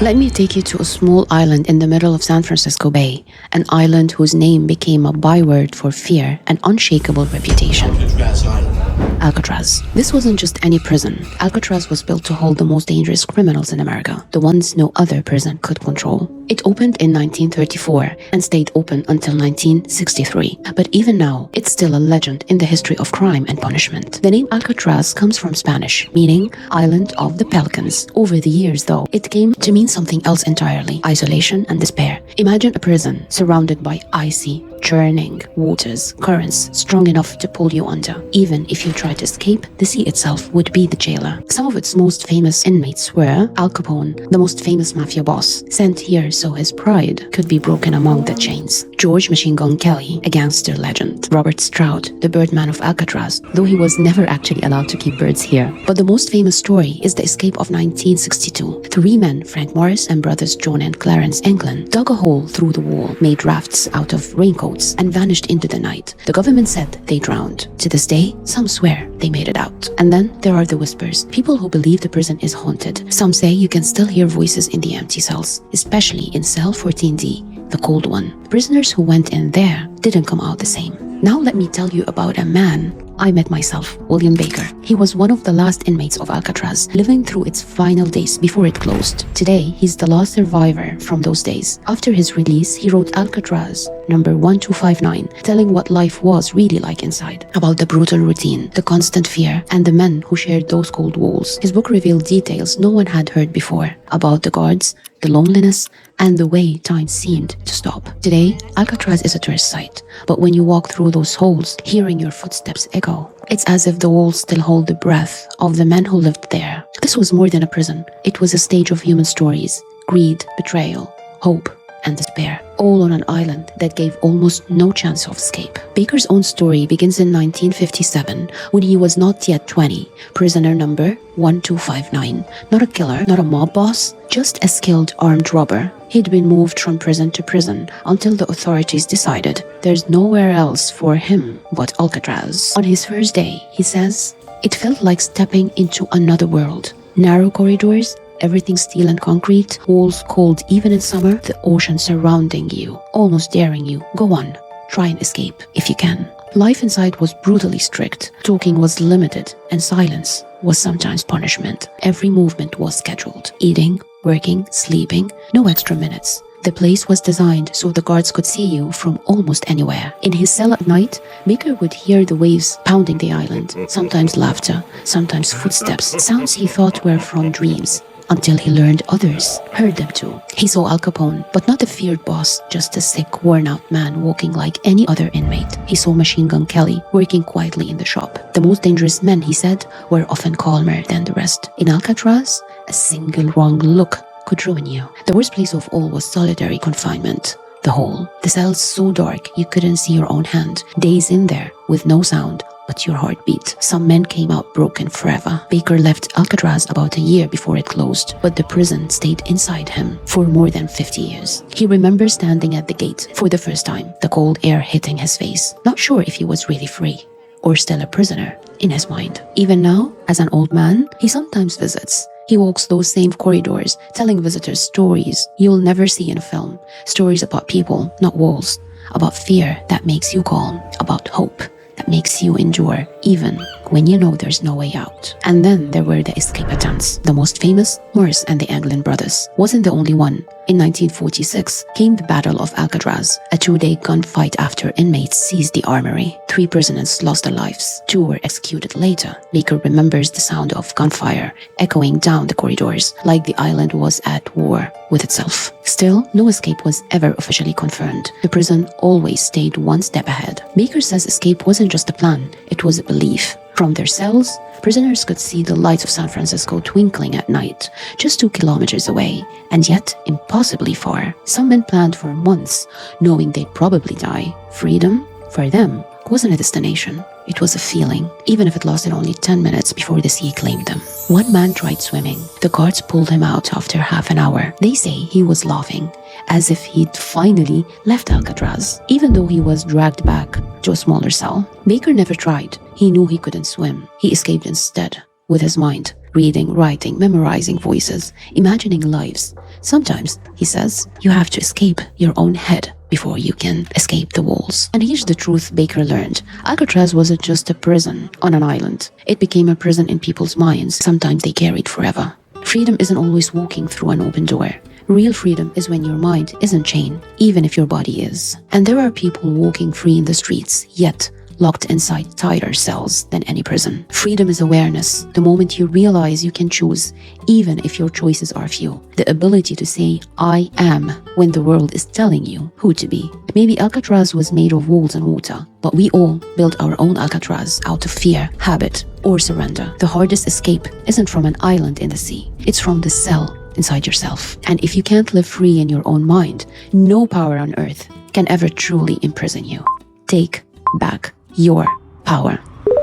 Let me take you to a small island in the middle of San Francisco Bay, an island whose name became a byword for fear and unshakable reputation. ALCATRAZ Island. Alcatraz. This wasn't just any prison. Alcatraz was built to hold the most dangerous criminals in America, the ones no other prison could control. It opened in 1934 and stayed open until 1963. But even now, it's still a legend in the history of crime and punishment. The name Alcatraz comes from Spanish, meaning Island of the Pelicans. Over the years, though, it came to mean something else entirely: isolation and despair. Imagine a prison surrounded by icy, churning waters, currents strong enough to pull you under. Even if you try to escape, the sea itself would be the jailer. Some of its most famous inmates were Al Capone, the most famous mafia boss, sent here so his pride could be broken among the chains; George Machine Gun Kelly, a gangster legend; Robert Stroud, the Birdman of Alcatraz, though he was never actually allowed to keep birds here. But the most famous story is the escape of 1962. Three men, Frank Morris and brothers John and Clarence England, dug a hole through the wall, made rafts out of raincoats, and vanished into the night. The government said they drowned. To this day, some swear they made it out. And then there are the whispers, people who believe the prison is haunted. Some say you can still hear voices in the empty cells, especially in cell 14D, the cold one. Prisoners who went in there didn't come out the same. Now let me tell you about a man I met myself, William Baker. He was one of the last inmates of Alcatraz, living through its final days before it closed. Today, he's the last survivor from those days. After his release, he wrote Alcatraz number 1259, telling what life was really like inside, about the brutal routine, the constant fear, and the men who shared those cold walls. His book revealed details no one had heard before, about the guards, the loneliness, and the way time seemed to stop. Today, Alcatraz is a tourist site, but when you walk through those halls, hearing your footsteps echo, it's as if the walls still hold the breath of the men who lived there. This was more than a prison. It was a stage of human stories, greed, betrayal, hope, and despair, all on an island that gave almost no chance of escape. Baker's own story begins in 1957, when he was not yet 20, prisoner number 1259. Not a killer, not a mob boss, just a skilled armed robber. He'd been moved from prison to prison until the authorities decided there's nowhere else for him but Alcatraz. On his first day, he says, "It felt like stepping into another world. Narrow corridors, everything steel and concrete, walls cold even in summer, the ocean surrounding you, almost daring you, go on, try and escape if you can." Life inside was brutally strict. Talking was limited, and silence was sometimes punishment. Every movement was scheduled. Eating, working, sleeping, no extra minutes. The place was designed so the guards could see you from almost anywhere. In his cell at night, Baker would hear the waves pounding the island, sometimes laughter, sometimes footsteps, sounds he thought were from dreams, until he learned others heard them too. He saw Al Capone, but not a feared boss, just a sick, worn-out man walking like any other inmate. He saw Machine Gun Kelly working quietly in the shop. The most dangerous men, he said, were often calmer than the rest. In Alcatraz, a single wrong look could ruin you. The worst place of all was solitary confinement. The hole. The cells so dark you couldn't see your own hand. Days in there with no sound but your heartbeat. Some men came out broken forever. Baker left Alcatraz about a year before it closed, but the prison stayed inside him for more than 50 years. He remembers standing at the gate for the first time, the cold air hitting his face, not sure if he was really free or still a prisoner in his mind. Even now, as an old man, he sometimes visits. He walks those same corridors, telling visitors stories you'll never see in a film. Stories about people, not walls. About fear that makes you calm. About hope that makes you endure, even when you know there's no way out. And then there were the escape attempts. The most famous, Morris and the England brothers, wasn't the only one. In 1946 came the Battle of Alcatraz, a 2-day gunfight after inmates seized the armory. 3 prisoners lost their lives. 2 were executed later. Baker remembers the sound of gunfire echoing down the corridors, like the island was at war with itself. Still, no escape was ever officially confirmed. The prison always stayed one step ahead. Baker says escape wasn't just a plan, it was a belief. From their cells, prisoners could see the lights of San Francisco twinkling at night, just 2 kilometers away, and yet impossibly far. Some men planned for months, knowing they'd probably die. Freedom, for them, wasn't a destination. It was a feeling, even if it lasted only 10 minutes before the sea claimed them. One man tried swimming. The guards pulled him out after half an hour. They say he was laughing, as if he'd finally left Alcatraz, even though he was dragged back to a smaller cell. Baker never tried. He knew he couldn't swim. He escaped instead, with his mind, reading, writing, memorizing voices, imagining lives, Sometimes, he says, you have to escape your own head before you can escape the walls. And here's the truth Baker learned. Alcatraz wasn't just a prison on an island. It became a prison in people's minds. Sometimes they carried forever. Freedom isn't always walking through an open door. Real freedom is when your mind isn't chained, even if your body is. And there are people walking free in the streets, yet locked inside tighter cells than any prison. Freedom is awareness, the moment you realize you can choose, even if your choices are few. The ability to say, I am, when the world is telling you who to be. Maybe Alcatraz was made of walls and water, but we all built our own Alcatraz out of fear, habit, or surrender. The hardest escape isn't from an island in the sea. It's from the cell inside yourself. And if you can't live free in your own mind, no power on earth can ever truly imprison you. Take back your power.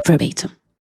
Verbatim.